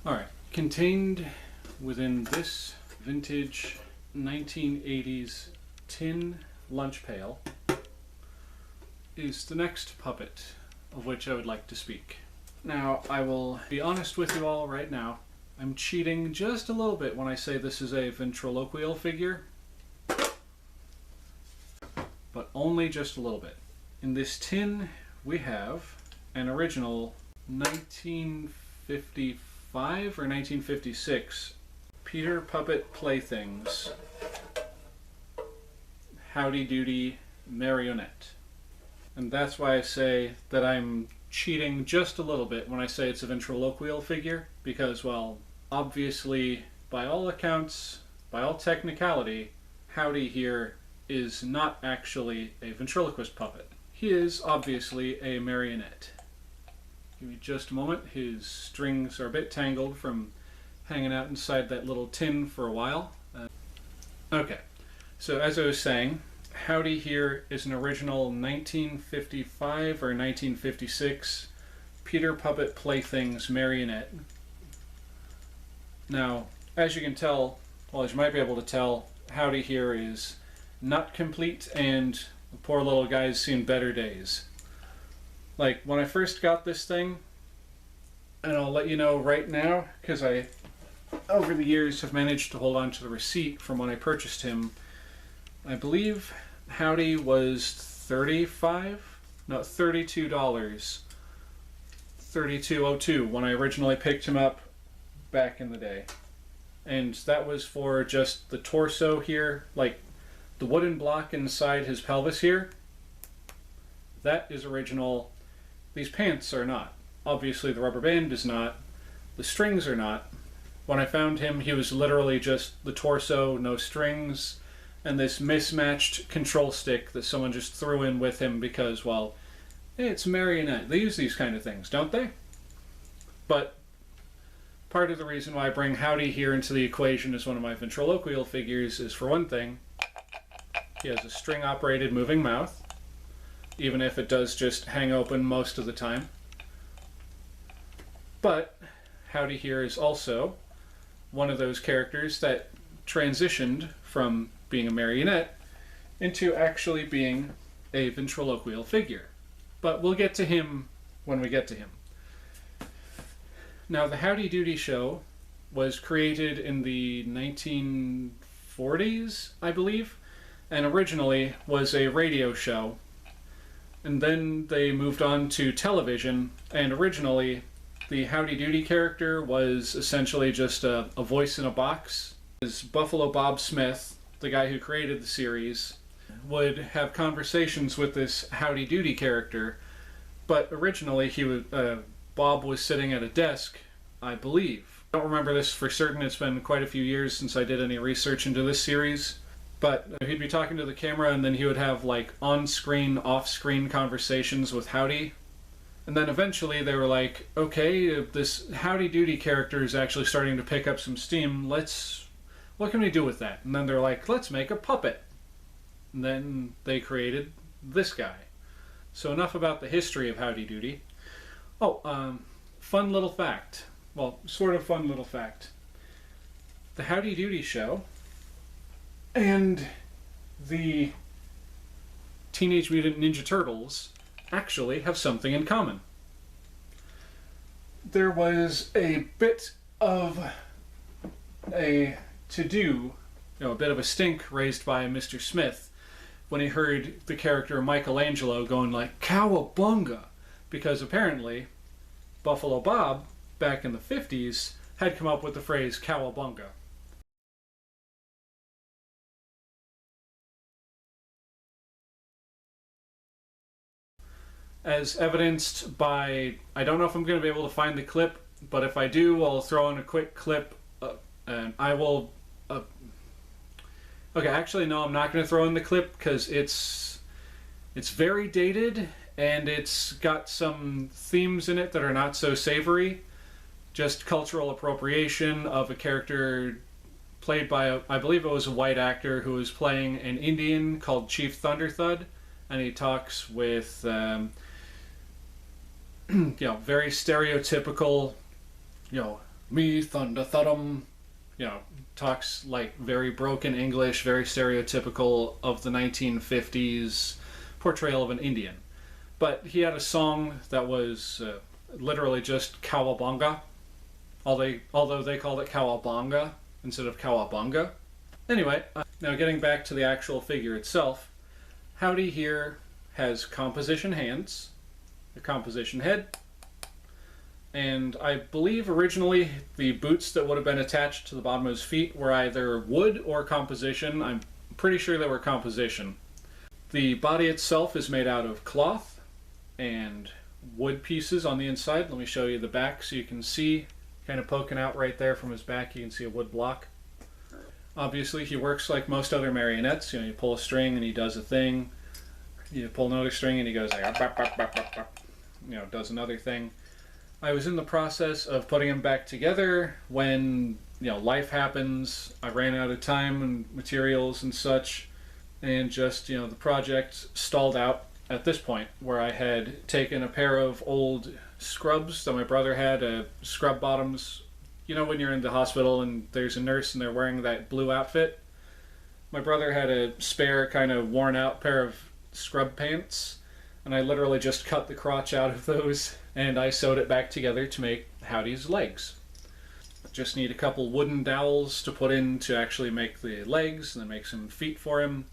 Alright, contained within this vintage 1980s tin lunch pail is the next puppet of which I would like to speak. Now, I will be honest with you all right now. I'm cheating just a little bit when I say this is a ventriloquial figure, but only just a little bit. In this tin, we have an original 1955 or 1956 Peter Puppet Playthings Howdy Doody marionette. And that's why I say that I'm cheating just a little bit when I say it's a ventriloquial figure, because, well, obviously, by all accounts, by all technicality, Howdy here is not actually a ventriloquist puppet. He is obviously a marionette. Give me just a moment. His strings are a bit tangled from hanging out inside that little tin for a while. Okay, so as I was saying, Howdy here is an original 1955 or 1956 Peter Puppet Playthings marionette. Now, as you can tell, well, as you might be able to tell, Howdy here is not complete, and the poor little guy's seen better days. Like, when I first got this thing, and I'll let you know right now, because I, over the years, have managed to hold on to the receipt from when I purchased him. I believe Howdy was $32, $32.02 when I originally picked him up back in the day. And that was for just the torso here, like the wooden block inside his pelvis here. That is original. These pants are not. Obviously the rubber band is not. The strings are not. When I found him, he was literally just the torso, no strings, and this mismatched control stick that someone just threw in with him because, well, hey, it's a marionette. They use these kind of things, don't they? But part of the reason why I bring Howdy here into the equation as one of my ventriloquial figures is, for one thing, he has a string-operated moving mouth, even if it does just hang open most of the time. But Howdy here is also one of those characters that transitioned from being a marionette into actually being a ventriloquial figure. But we'll get to him when we get to him. Now, the Howdy Doody show was created in the 1940s, I believe, and originally was a radio show. And then they moved on to television, and originally the Howdy Doody character was essentially just a voice in a box. As Buffalo Bob Smith, the guy who created the series, would have conversations with this Howdy Doody character, but originally he was, Bob was sitting at a desk, I believe. I don't remember this for certain. It's been quite a few years since I did any research into this series. But he'd be talking to the camera, and then he would have like on-screen, off-screen conversations with Howdy. And then eventually they were like, okay, this Howdy Doody character is actually starting to pick up some steam. What can we do with that? And then they're like, let's make a puppet. And then they created this guy. So enough about the history of Howdy Doody. Oh, fun little fact. Well, sort of fun little fact. The Howdy Doody show and the Teenage Mutant Ninja Turtles actually have something in common. There was a bit of a to-do, a bit of a stink raised by Mr. Smith when he heard the character Michelangelo going like, "Cowabunga!" Because apparently Buffalo Bob, back in the 50s, had come up with the phrase "cowabunga." As evidenced by, I don't know if I'm going to be able to find the clip, but if I do, I'll throw in a quick clip, and I will... Okay, actually, no, I'm not going to throw in the clip, because it's very dated, and it's got some themes in it that are not so savory. Just cultural appropriation of a character played by, I believe it was a white actor who was playing an Indian called Chief Thunderthud, and he talks with... very stereotypical, me thunder thudum, talks like very broken English, very stereotypical of the 1950s portrayal of an Indian. But he had a song that was literally just cowabunga, although they called it cowabunga instead of cowabunga. Anyway, now getting back to the actual figure itself, Howdy here has composition hands, a composition head, and I believe originally the boots that would have been attached to the bottom of his feet were either wood or composition. I'm pretty sure they were composition. The body itself is made out of cloth and wood pieces on the inside. Let me show you the back so you can see, kind of poking out right there from his back, you can see a wood block. Obviously he works like most other marionettes. You pull a string and he does a thing. You pull another string and he goes like, does another thing. I was in the process of putting him back together when, life happens. I ran out of time and materials and such, and just, the project stalled out at this point, where I had taken a pair of old scrubs that my brother had, scrub bottoms. When you're in the hospital and there's a nurse and they're wearing that blue outfit? My brother had a spare kind of worn out pair of scrub pants, and I literally just cut the crotch out of those and I sewed it back together to make Howdy's legs. Just need a couple wooden dowels to put in to actually make the legs, and then make some feet for him.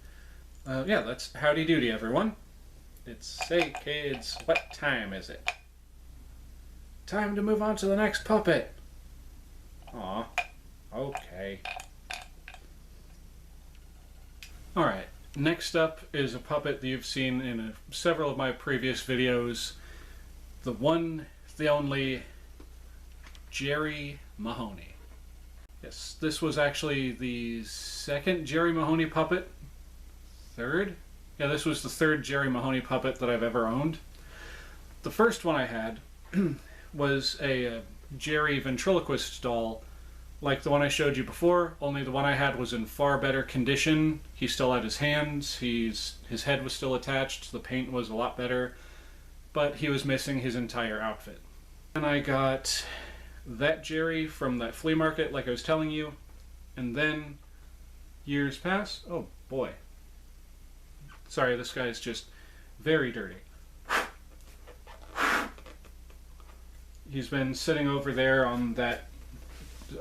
That's howdy doody, everyone. It's, hey kids, what time is it? Time to move on to the next puppet. Aw, okay. Alright, next up is a puppet that you've seen in several of my previous videos. The one, the only, Jerry Mahoney. Yes, this was actually the second Jerry Mahoney puppet. Third? Yeah, this was the third Jerry Mahoney puppet that I've ever owned. The first one I had was a Jerry Ventriloquist doll, like the one I showed you before, only the one I had was in far better condition. He still had his hands, his head was still attached, the paint was a lot better, but he was missing his entire outfit. And I got that Jerry from that flea market, like I was telling you, and then years pass. Oh boy. Sorry, this guy is just very dirty. He's been sitting over there on that,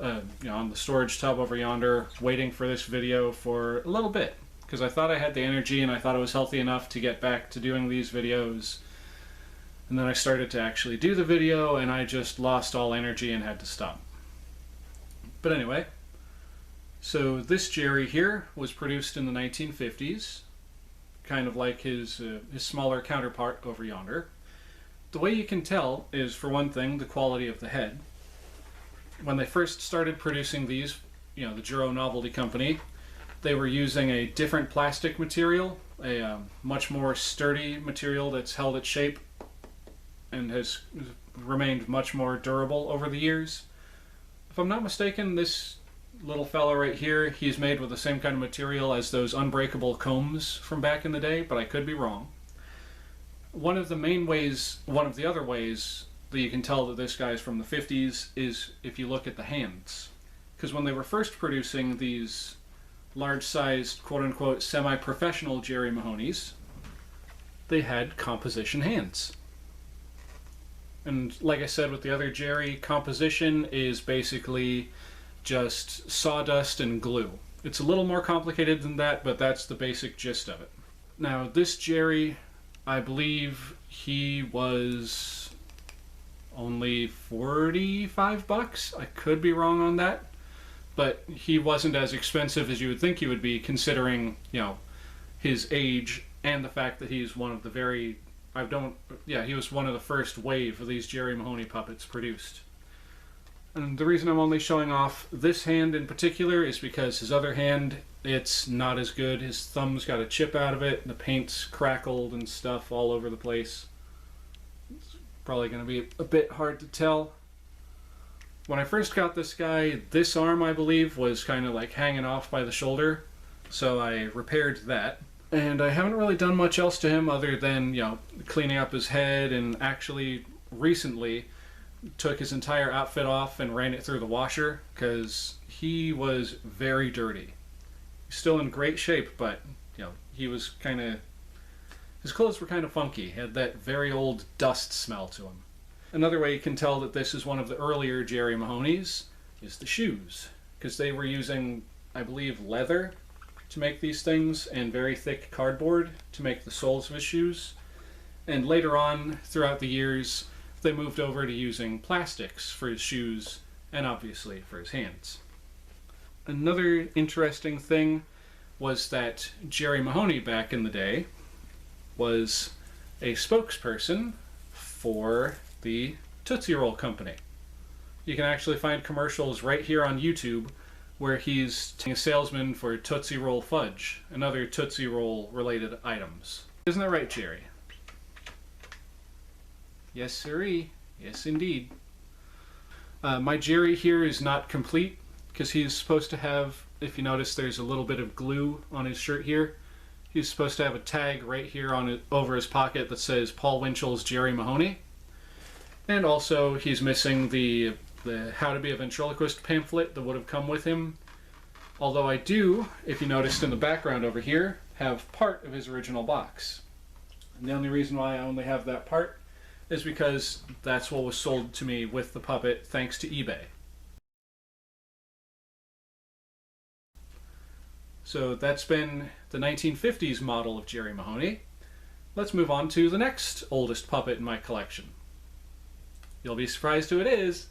on the storage tub over yonder, waiting for this video for a little bit, because I thought I had the energy and I thought I was healthy enough to get back to doing these videos. And then I started to actually do the video and I just lost all energy and had to stop. But anyway, so this Jerry here was produced in the 1950s, kind of like his smaller counterpart over yonder. The way you can tell is, for one thing, the quality of the head. When they first started producing these, the Juro Novelty Company, they were using a different plastic material, a much more sturdy material that's held its shape and has remained much more durable over the years. If I'm not mistaken, this little fella right here, he's made with the same kind of material as those unbreakable combs from back in the day, but I could be wrong. One of the other ways that you can tell that this guy's from the 50s is if you look at the hands. Because when they were first producing these large-sized, quote-unquote, semi-professional Jerry Mahoneys, they had composition hands. And like I said with the other Jerry, composition is basically just sawdust and glue. It's a little more complicated than that, but that's the basic gist of it. Now, this Jerry, I believe he was only $45. I could be wrong on that, but he wasn't as expensive as you would think he would be, considering, his age and the fact that he's one of the he was one of the first wave of these Jerry Mahoney puppets produced. And the reason I'm only showing off this hand in particular is because his other hand, it's not as good. His thumb's got a chip out of it, the paint's crackled and stuff all over the place. It's probably going to be a bit hard to tell. When I first got this guy, this arm, I believe, was kind of like hanging off by the shoulder, so I repaired that. And I haven't really done much else to him other than, cleaning up his head, and actually, recently, took his entire outfit off and ran it through the washer because he was very dirty. He's still in great shape, but he was kind of, his clothes were kind of funky. He had that very old dust smell to him. Another way you can tell that this is one of the earlier Jerry Mahoney's is the shoes, because they were using, I believe, leather to make these things and very thick cardboard to make the soles of his shoes. And later on, throughout the years, they moved over to using plastics for his shoes and obviously for his hands. Another interesting thing was that Jerry Mahoney back in the day was a spokesperson for the Tootsie Roll Company. You can actually find commercials right here on YouTube where he's a salesman for Tootsie Roll Fudge and other Tootsie Roll related items. Isn't that right, Jerry? Yes, sirree. Yes, indeed. My Jerry here is not complete because he's supposed to have, if you notice, there's a little bit of glue on his shirt here. He's supposed to have a tag right here over his pocket that says Paul Winchell's Jerry Mahoney. And also, he's missing the How to Be a Ventriloquist pamphlet that would have come with him. Although I do, if you noticed in the background over here, have part of his original box. And the only reason why I only have that part is because that's what was sold to me with the puppet thanks to eBay. So that's been the 1950s model of Jerry Mahoney. Let's move on to the next oldest puppet in my collection. You'll be surprised who it is.